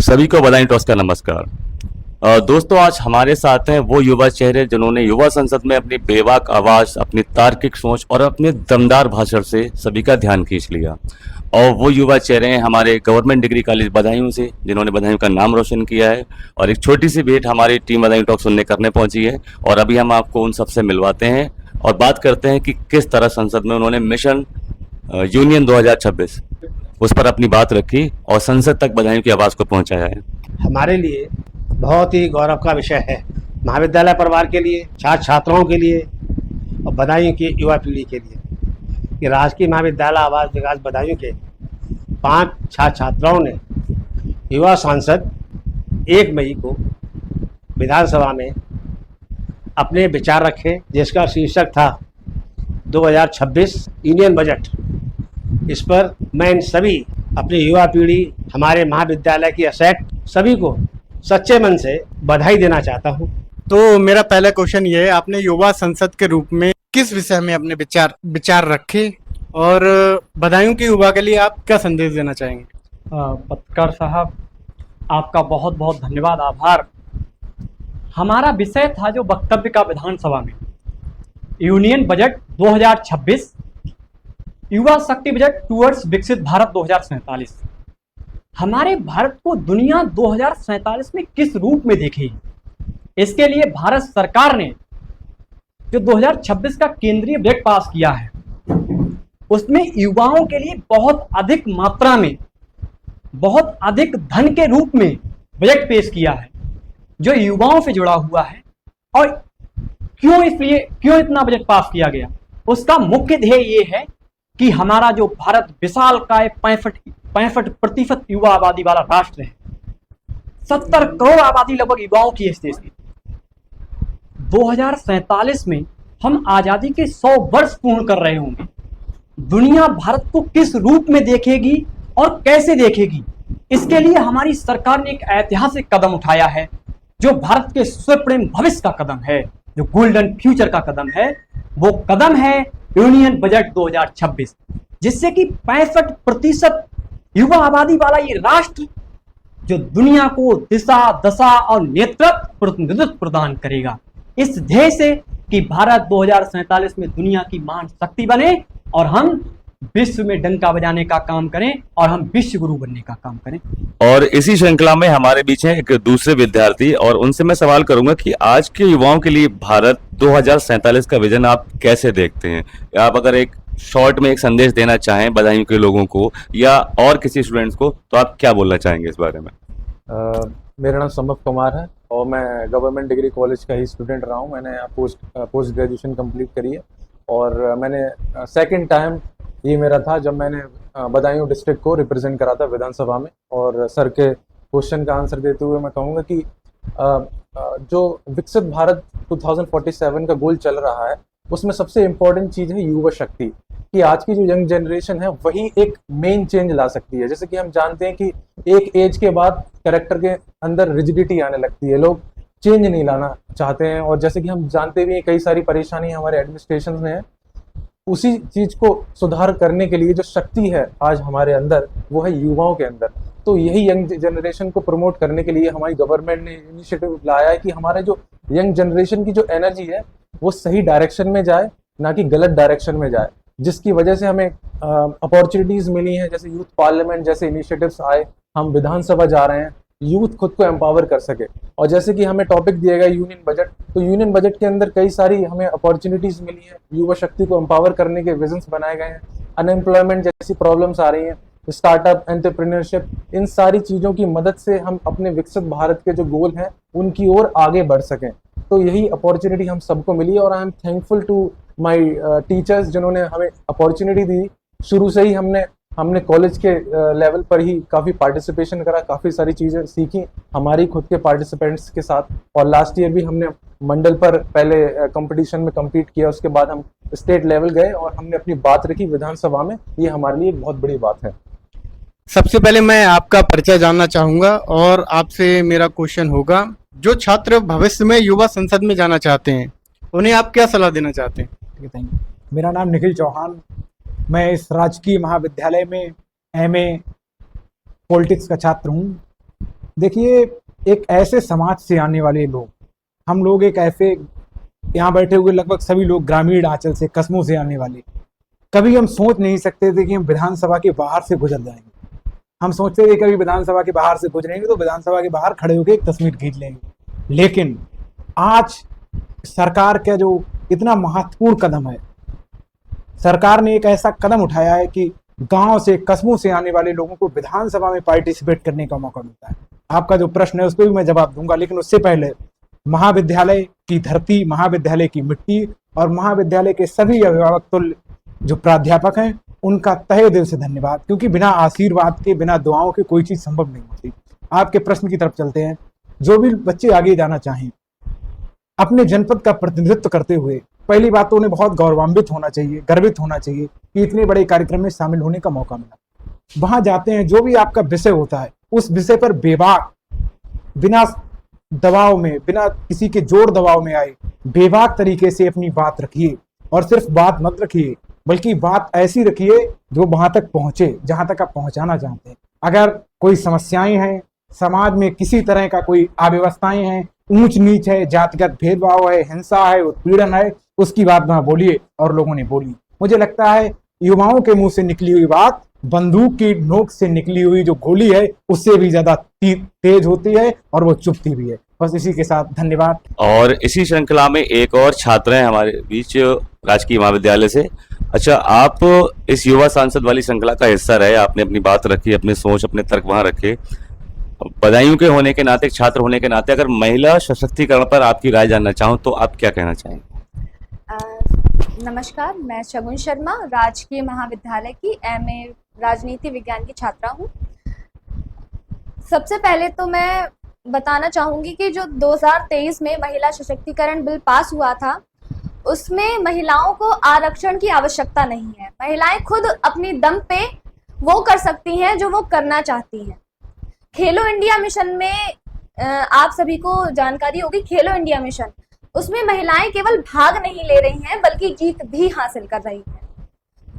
सभी को बधाई टॉस का नमस्कार। दोस्तों, आज हमारे साथ हैं वो युवा चेहरे जिन्होंने युवा संसद में अपनी बेबाक आवाज, अपनी तार्किक सोच और अपने दमदार भाषण से सभी का ध्यान खींच लिया। और वो युवा चेहरे हैं हमारे गवर्नमेंट डिग्री कॉलेज बदायूं से, जिन्होंने बदायूं का नाम रोशन किया है। और एक छोटी सी भेंट हमारी टीम बदायूं टॉक सुनने करने पहुंची है और अभी हम आपको उन सबसे मिलवाते हैं और बात करते हैं कि किस तरह संसद में उन्होंने मिशन यूनियन 2026 उस पर अपनी बात रखी और संसद तक बधाइयों की आवाज को पहुंचाया है। हमारे लिए बहुत ही गौरव का विषय है, महाविद्यालय परिवार के लिए, छात्र छात्राओं के लिए और बदायूं की युवा पीढ़ी के लिए कि राजकीय महाविद्यालय आवास विकास बदायूं के 5 छात्र छात्राओं ने युवा सांसद 1 मई को विधानसभा में अपने विचार रखे, जिसका शीर्षक था 2026 यूनियन बजट। इस पर मैं इन सभी अपनी युवा पीढ़ी, हमारे महाविद्यालय की असेट, सभी को सच्चे मन से बधाई देना चाहता हूं। तो मेरा पहला क्वेश्चन ये है, आपने युवा संसद के रूप में किस विषय में अपने विचार रखे और बदायूं की युवा के लिए आप क्या संदेश देना चाहेंगे? पत्रकार साहब, आपका बहुत बहुत धन्यवाद, आभार। हमारा विषय था जो वक्तव्य का विधानसभा में, यूनियन बजट 2026, युवा शक्ति बजट टूवर्ड्स विकसित भारत 2047। हमारे भारत को दुनिया 2047 में किस रूप में देखेगी, इसके लिए भारत सरकार ने जो 2026 का केंद्रीय बजट पास किया है, उसमें युवाओं के लिए बहुत अधिक मात्रा में, बहुत अधिक धन के रूप में बजट पेश किया है जो युवाओं से जुड़ा हुआ है। और क्यों इतना बजट पास किया गया, उसका मुख्य ध्येय ये है कि हमारा जो भारत विशालकाय 65% युवा आबादी वाला राष्ट्र है, 70 करोड़ आबादी लगभग युवाओं की इस देश की, 2047 में हम आजादी के 100 वर्ष पूर्ण कर रहे होंगे। दुनिया भारत को किस रूप में देखेगी और कैसे देखेगी, इसके लिए हमारी सरकार ने एक ऐतिहासिक कदम उठाया है, जो भारत के स्वर्णिम भविष्य का कदम है, जो गोल्डन फ्यूचर का कदम है। वो कदम है यूनियन बजट 2026, जिससे कि 65% युवा आबादी वाला ये राष्ट्र जो दुनिया को दिशा, दशा और नेतृत्व प्रतिनिधित्व प्रदान करेगा, इस ध्येय से कि भारत 2047 में दुनिया की महान शक्ति बने और हम विश्व में डंका बजाने का काम करें और हम विश्व गुरु बनने का काम करें। और इसी श्रृंखला में हमारे बीच हैं एक दूसरे विद्यार्थी और उनसे मैं सवाल करूंगा कि आज के युवाओं के लिए भारत 2047 का विजन आप कैसे देखते हैं? आप अगर एक शॉर्ट में एक संदेश देना चाहें बदायूं के लोगों को या और किसी स्टूडेंट्स को, तो आप क्या बोलना चाहेंगे इस बारे में? मेरा नाम संभव कुमार है और मैं गवर्नमेंट डिग्री कॉलेज का ही स्टूडेंट रहा हूँ। मैंने पोस्ट ग्रेजुएशन कंप्लीट करी है और मैंने सेकंड टाइम ये मेरा था जब मैंने बदायूं डिस्ट्रिक्ट को रिप्रेजेंट करा था विधानसभा में। और सर के क्वेश्चन का आंसर देते हुए मैं कहूँगा कि जो विकसित भारत 2047 का गोल चल रहा है, उसमें सबसे इम्पोर्टेंट चीज़ है युवा शक्ति, कि आज की जो यंग जनरेशन है वही एक मेन चेंज ला सकती है। जैसे कि हम जानते हैं कि एक एज के बाद कैरेक्टर के अंदर रिजिडिटी आने लगती है, लोग चेंज नहीं लाना चाहते हैं। और जैसे कि हम जानते भी हैं कई सारी परेशानी हमारे एडमिनिस्ट्रेशन में है, उसी चीज को सुधार करने के लिए जो शक्ति है आज हमारे अंदर, वो है युवाओं के अंदर। तो यही यंग जनरेशन को प्रमोट करने के लिए हमारी गवर्नमेंट ने इनिशिएटिव लाया है कि हमारे जो यंग जनरेशन की जो एनर्जी है वो सही डायरेक्शन में जाए, ना कि गलत डायरेक्शन में जाए, जिसकी वजह से हमें अपॉर्चुनिटीज मिली हैं। जैसे यूथ पार्लियामेंट जैसे इनिशिएटिव्स आए, हम विधानसभा जा रहे हैं, यूथ खुद को एम्पावर कर सके। और जैसे कि हमें टॉपिक दिया गया यूनियन बजट, तो यूनियन बजट के अंदर कई सारी हमें अपॉर्चुनिटीज मिली है, युवा शक्ति को एम्पावर करने के विजन्स बनाए गए हैं। अनएम्प्लॉयमेंट जैसी प्रॉब्लम्स आ रही हैं, स्टार्टअप, एंटरप्रेन्योरशिप, इन सारी चीज़ों की मदद से हम अपने विकसित भारत के जो गोल हैं उनकी ओर आगे बढ़ सकें। तो यही अपॉर्चुनिटी हम सबको मिली और I am thankful to my teachers जिन्होंने हमें अपॉर्चुनिटी दी। शुरू से ही हमने कॉलेज के लेवल पर ही काफ़ी पार्टिसिपेशन करा, काफ़ी सारी चीज़ें सीखी हमारी खुद के पार्टिसिपेंट्स के साथ। और लास्ट ईयर भी हमने मंडल पर पहले कंपटीशन में कम्पीट किया, उसके बाद हम स्टेट लेवल गए और हमने अपनी बात रखी विधानसभा में। ये हमारे लिए एक बहुत बड़ी बात है। सबसे पहले मैं आपका परिचय जानना चाहूँगा और आपसे मेरा क्वेश्चन होगा, जो छात्र भविष्य में युवा संसद में जाना चाहते हैं उन्हें आप क्या सलाह देना चाहते हैं? ठीक है, थैंक यू। मेरा नाम निखिल चौहान, मैं इस राजकीय महाविद्यालय में एमए पॉलिटिक्स का छात्र हूँ। देखिए, एक ऐसे समाज से आने वाले लोग, हम लोग एक ऐसे यहाँ बैठे हुए लगभग सभी लोग ग्रामीण आंचल से, कस्बों से आने वाले, कभी हम सोच नहीं सकते थे कि हम विधानसभा के बाहर से गुजर जाएंगे। हम सोचते थे कभी विधानसभा के बाहर से गुजरेंगे तो विधानसभा के बाहर खड़े होकर एक तस्वीर खींच लेंगे, लेकिन आज सरकार का जो इतना महत्वपूर्ण कदम है, सरकार ने एक ऐसा कदम उठाया है कि गांव से, कस्बों से आने वाले लोगों को विधानसभा में पार्टिसिपेट करने का मौका मिलता है। आपका जो प्रश्न है उसको भी मैं जवाब दूंगा, लेकिन उससे पहले महाविद्यालय की धरती, महाविद्यालय की मिट्टी और महाविद्यालय के सभी अभिभावक तुल्य जो प्राध्यापक हैं, उनका तहे दिल से धन्यवाद, क्योंकि बिना आशीर्वाद के, बिना दुआओं के कोई चीज संभव नहीं होती। आपके प्रश्न की तरफ चलते हैं। जो भी बच्चे आगे जाना चाहें अपने जनपद का प्रतिनिधित्व करते हुए, पहली बात तो उन्हें बहुत गौरवान्वित होना चाहिए, गर्वित होना चाहिए कि इतने बड़े कार्यक्रम में शामिल होने का मौका मिला। वहां जाते हैं, जो भी आपका विषय होता है उस विषय पर बेबाक, बिना दबाव में, बिना किसी के जोर दबाव में आए, बेबाक तरीके से अपनी बात रखिए। और सिर्फ बात मत रखिए, बल्कि बात ऐसी रखिए जो वहां तक पहुंचे जहां तक आप पहुंचाना चाहते हैं। अगर कोई समस्याएं हैं समाज में, किसी तरह का कोई अव्यवस्थाएं हैं, ऊंच नीच है, जातिगत भेदभाव है, हिंसा है, उत्पीड़न है, उसकी बात वहां बोलिए। और लोगों ने बोली। मुझे लगता है युवाओं के मुंह से निकली हुई बात बंदूक की नोक से निकली हुई जो गोली है उससे भी ज्यादा तेज होती है और वो चुभती भी है। बस इसी के साथ धन्यवाद। और इसी श्रृंखला में एक और छात्र हैं हमारे बीच राजकीय महाविद्यालय से। अच्छा, आप इस युवा सांसद वाली श्रृंखला का हिस्सा रहे, आपने अपनी बात रखी, अपनी सोच, अपने तर्क वहां रखे। बदायूं के होने के नाते, एक छात्र होने के नाते, अगर महिला सशक्तिकरण पर आपकी राय जानना चाहूं तो आप क्या कहना चाहेंगे? नमस्कार, मैं शगुन शर्मा राजकीय महाविद्यालय की एमए राजनीति विज्ञान की छात्रा हूँ। सबसे पहले तो मैं बताना चाहूँगी कि जो 2023 में महिला सशक्तिकरण बिल पास हुआ था, उसमें महिलाओं को आरक्षण की आवश्यकता नहीं है। महिलाएं खुद अपनी दम पे वो कर सकती हैं जो वो करना चाहती हैं। खेलो इंडिया मिशन में आप सभी को जानकारी होगी, खेलो इंडिया मिशन, उसमें महिलाएं केवल भाग नहीं ले रही हैं बल्कि जीत भी हासिल कर रही हैं।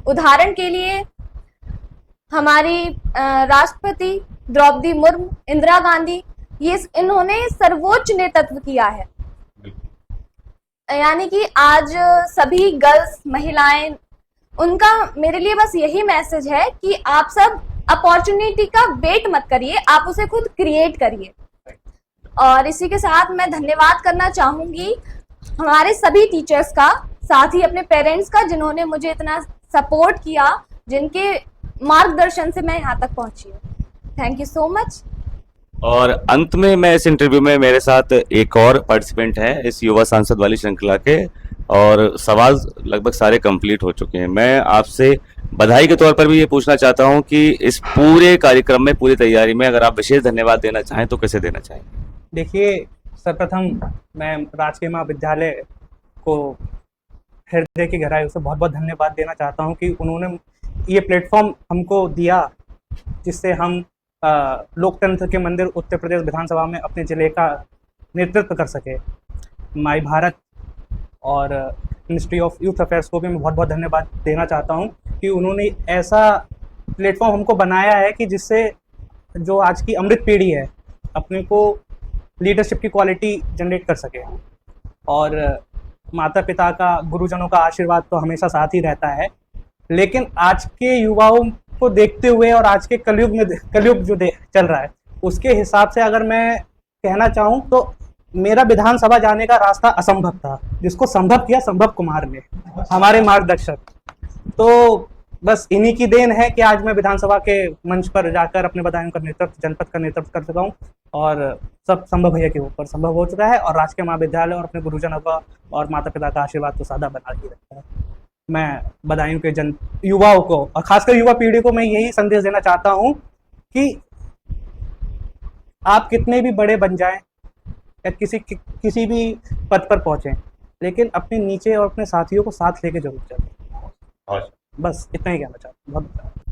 उदाहरण के लिए हमारी राष्ट्रपति द्रौपदी मुर्मू, इंदिरा गांधी, इन्होंने सर्वोच्च नेतृत्व किया है। यानी कि आज सभी गर्ल्स, महिलाएं, उनका मेरे लिए बस यही मैसेज है कि आप सब अपॉर्चुनिटी का वेट मत करिए, आप उसे खुद क्रिएट करिए। और इसी के साथ मैं धन्यवाद करना चाहूंगी हमारे सभी टीचर्स का, साथ ही अपने पेरेंट्स का, जिन्होंने मुझे इतना सपोर्ट किया, जिनके मार्गदर्शन से मैं यहाँ तक पहुंची हूँ। Thank you so much. और अंत में मैं इस इंटरव्यू में मेरे साथ एक और पार्टिसिपेंट हैं इस युवा सांसद वाली श्रृंखला के, और सवाल लगभग सारे कंप्लीट हो चुके हैं। मैं आपसे बधाई के तौर पर भी ये पूछना चाहता हूं कि इस पूरे कार्यक्रम में, पूरी तैयारी में, अगर आप विशेष धन्यवाद देना चाहें तो कैसे देना चाहेंगे? देखिए, सर्वप्रथम मैं राजकीय महाविद्यालय को हृदय की गहराई से बहुत बहुत धन्यवाद देना चाहता हूं कि उन्होंने ये प्लेटफॉर्म हमको दिया जिससे हम लोकतंत्र के मंदिर उत्तर प्रदेश विधानसभा में अपने जिले का नेतृत्व कर सके। माई भारत और मिनिस्ट्री ऑफ यूथ अफेयर्स को भी मैं बहुत बहुत धन्यवाद देना चाहता हूं कि उन्होंने ऐसा प्लेटफॉर्म हमको बनाया है कि जिससे जो आज की अमृत पीढ़ी है अपने को लीडरशिप की क्वालिटी जनरेट कर सके। और माता पिता का, गुरुजनों का आशीर्वाद तो हमेशा साथ ही रहता है, लेकिन आज के युवाओं को देखते हुए और आज के कलयुग जो चल रहा है उसके हिसाब से अगर मैं कहना चाहूँ तो मेरा विधानसभा जाने का रास्ता असंभव था, जिसको संभव किया संभव कुमार ने, हमारे मार्गदर्शक। तो बस इन्हीं की देन है कि आज मैं विधानसभा के मंच पर जाकर अपने बदायूं का नेतृत्व, जनपद का नेतृत्व कर सका हूँ। और सब संभव भैया के ऊपर संभव हो चुका है, और राजकीय महाविद्यालय और अपने गुरुजनों का और माता पिता का आशीर्वाद तो सदा बना ही रहता है। मैं बदायूं के युवाओं को और खासकर युवा पीढ़ी को मैं यही संदेश देना चाहता हूँ कि आप कितने भी बड़े बन जाएं या किसी भी पद पर पहुंचें, लेकिन अपने नीचे और अपने साथियों को साथ लेके जरूर चलें। बस इतना ही कहना चाहता हूँ। बहुत